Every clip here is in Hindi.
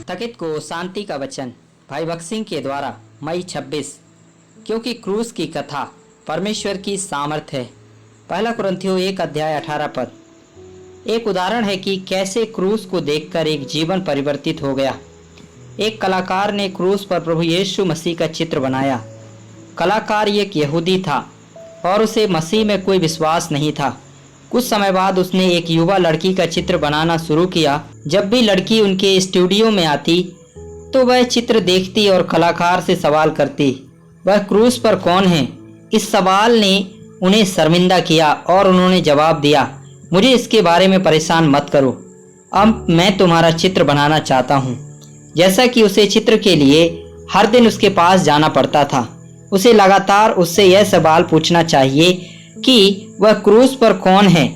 स्थगित को शांति का वचन भाई भक्त सिंह के द्वारा मई 26। क्योंकि क्रूस की कथा परमेश्वर की सामर्थ है। पहला कुरिन्थियों 1:18 पद एक उदाहरण है कि कैसे क्रूस को देखकर एक जीवन परिवर्तित हो गया। एक कलाकार ने क्रूस पर प्रभु यीशु मसीह का चित्र बनाया। कलाकार एक यहूदी था और उसे मसीह में कोई विश्वास नहीं था। कुछ समय बाद उसने एक युवा लड़की का चित्र बनाना शुरू किया। जब भी लड़की उनके स्टूडियो में आती तो वह चित्र देखती और कलाकार से सवाल करती, वह क्रूस पर कौन है? इस सवाल ने उन्हें शर्मिंदा किया और उन्होंने जवाब दिया, मुझे इसके बारे में परेशान मत करो, अब मैं तुम्हारा चित्र बनाना चाहता हूँ। जैसा कि उसे चित्र के लिए हर दिन उसके पास जाना पड़ता था, उसे लगातार उससे यह सवाल पूछना चाहिए कि वह क्रूस पर कौन है।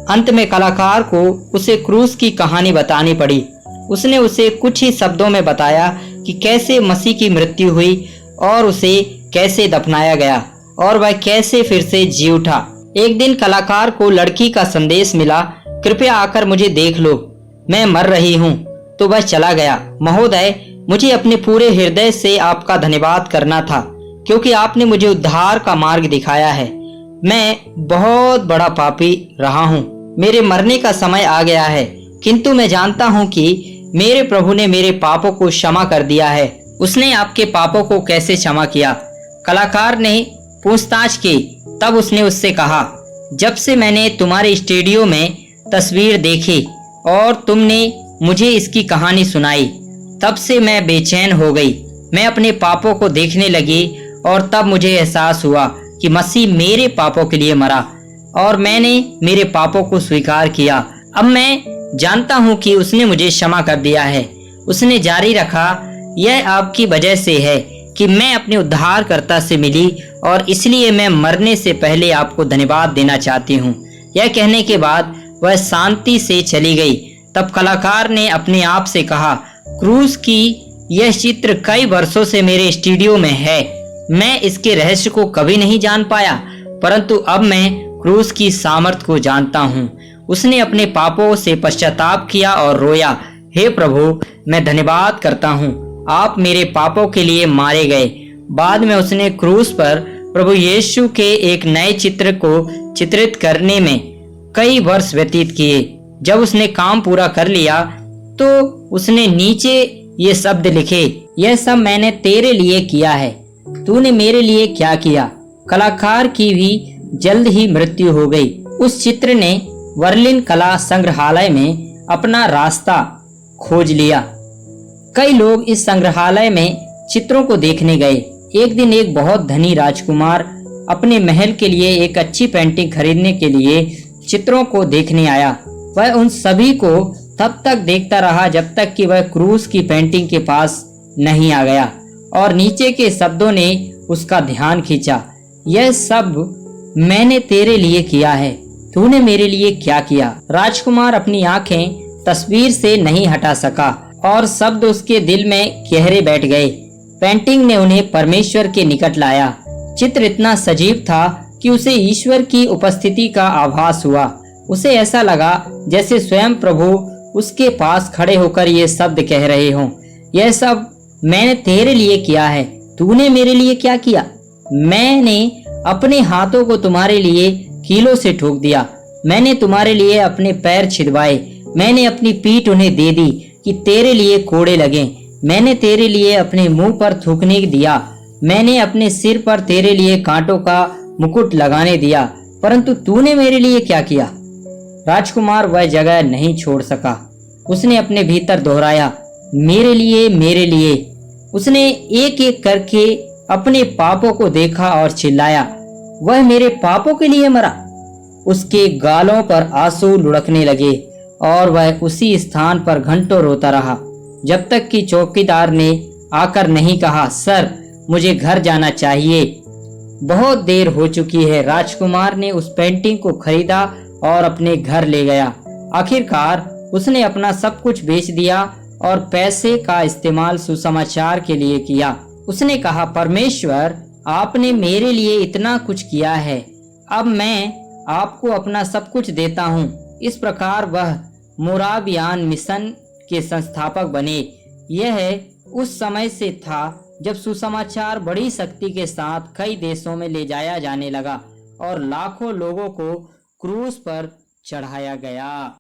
अंत में कलाकार को उसे क्रूस की कहानी बतानी पड़ी। उसने उसे कुछ ही शब्दों में बताया कि कैसे मसीह की मृत्यु हुई और उसे कैसे दफनाया गया और वह कैसे फिर से जी उठा। एक दिन कलाकार को लड़की का संदेश मिला, कृपया आकर मुझे देख लो, मैं मर रही हूँ। तो वह चला गया। महोदय, मुझे अपने पूरे हृदय से आपका धन्यवाद करना था क्योंकि आपने मुझे उद्धार का मार्ग दिखाया है। मैं बहुत बड़ा पापी रहा हूँ, मेरे मरने का समय आ गया है, किंतु मैं जानता हूँ कि मेरे प्रभु ने मेरे पापों को क्षमा कर दिया है। उसने आपके पापों को कैसे क्षमा किया? कलाकार ने पूछताछ की। तब उसने उससे कहा, जब से मैंने तुम्हारे स्टूडियो में तस्वीर देखी और तुमने मुझे इसकी कहानी सुनाई, तब से मैं बेचैन हो गई। मैं अपने पापों को देखने लगी और तब मुझे एहसास हुआ कि मसीह मेरे पापों के लिए मरा और मैंने मेरे पापों को स्वीकार किया। अब मैं जानता हूँ कि उसने मुझे क्षमा कर दिया है। उसने जारी रखा, यह आपकी वजह से है कि मैं अपने उद्धारकर्ता से मिली और इसलिए मैं मरने से पहले आपको धन्यवाद देना चाहती हूँ। यह कहने के बाद वह शांति से चली गई। तब कलाकार ने अपने आप से कहा, क्रूस की यह चित्र कई वर्षों से मेरे स्टूडियो में है। मैं इसके रहस्य को कभी नहीं जान पाया, परंतु अब मैं क्रूस की सामर्थ को जानता हूँ। उसने अपने पापों से पश्चाताप किया और रोया, हे प्रभु, मैं धन्यवाद करता हूँ, आप मेरे पापों के लिए मारे गए। बाद में उसने क्रूस पर प्रभु यीशु के एक नए चित्र को चित्रित करने में कई वर्ष व्यतीत किए। जब उसने काम पूरा कर लिया तो उसने नीचे ये शब्द लिखे, यह सब मैंने तेरे लिए किया है, तूने मेरे लिए क्या किया? कलाकार की भी जल्द ही मृत्यु हो गई। उस चित्र ने बर्लिन कला संग्रहालय में अपना रास्ता खोज लिया। कई लोग इस संग्रहालय में चित्रों को देखने गए। एक दिन एक बहुत धनी राजकुमार अपने महल के लिए एक अच्छी पेंटिंग खरीदने के लिए चित्रों को देखने आया। वह उन सभी को तब तक देखता रहा जब तक कि वह क्रूस की पेंटिंग के पास नहीं आ गया और नीचे के शब्दों ने उसका ध्यान खींचा, यह सब मैंने तेरे लिए किया है, तूने मेरे लिए क्या किया? राजकुमार अपनी आंखें तस्वीर से नहीं हटा सका और शब्द उसके दिल में गहरे बैठ गए। पेंटिंग ने उन्हें परमेश्वर के निकट लाया। चित्र इतना सजीव था कि उसे ईश्वर की उपस्थिति का आभास हुआ। उसे ऐसा लगा जैसे स्वयं प्रभु उसके पास खड़े होकर ये शब्द कह रहे हों, यह सब मैंने तेरे लिए किया है, तूने मेरे लिए क्या किया? मैंने अपने हाथों को तुम्हारे लिए कीलों से ठोक दिया, मैंने तुम्हारे लिए अपने पैर छिदवाए, मैंने अपनी पीठ उन्हें दे दी कि तेरे लिए कोड़े लगें, मैंने तेरे लिए अपने मुंह पर थूकने दिया, मैंने अपने सिर पर तेरे लिए कांटों का मुकुट लगाने दिया, परंतु तूने मेरे लिए क्या किया? राजकुमार वह जगह नहीं छोड़ सका। उसने अपने भीतर दोहराया, मेरे लिए, मेरे लिए। उसने एक एक करके अपने पापों को देखा और चिल्लाया, वह मेरे पापों के लिए मरा। उसके गालों पर आंसू लुढ़कने लगे और वह उसी स्थान पर घंटों रोता रहा जब तक कि चौकीदार ने आकर नहीं कहा, सर, मुझे घर जाना चाहिए, बहुत देर हो चुकी है। राजकुमार ने उस पेंटिंग को खरीदा और अपने घर ले गया। आखिरकार उसने अपना सब कुछ बेच दिया और पैसे का इस्तेमाल सुसमाचार के लिए किया। उसने कहा, परमेश्वर, आपने मेरे लिए इतना कुछ किया है, अब मैं आपको अपना सब कुछ देता हूँ। इस प्रकार वह मोरावियान मिशन के संस्थापक बने। यह उस समय से था जब सुसमाचार बड़ी शक्ति के साथ कई देशों में ले जाया जाने लगा और लाखों लोगों को क्रूस पर चढ़ाया गया।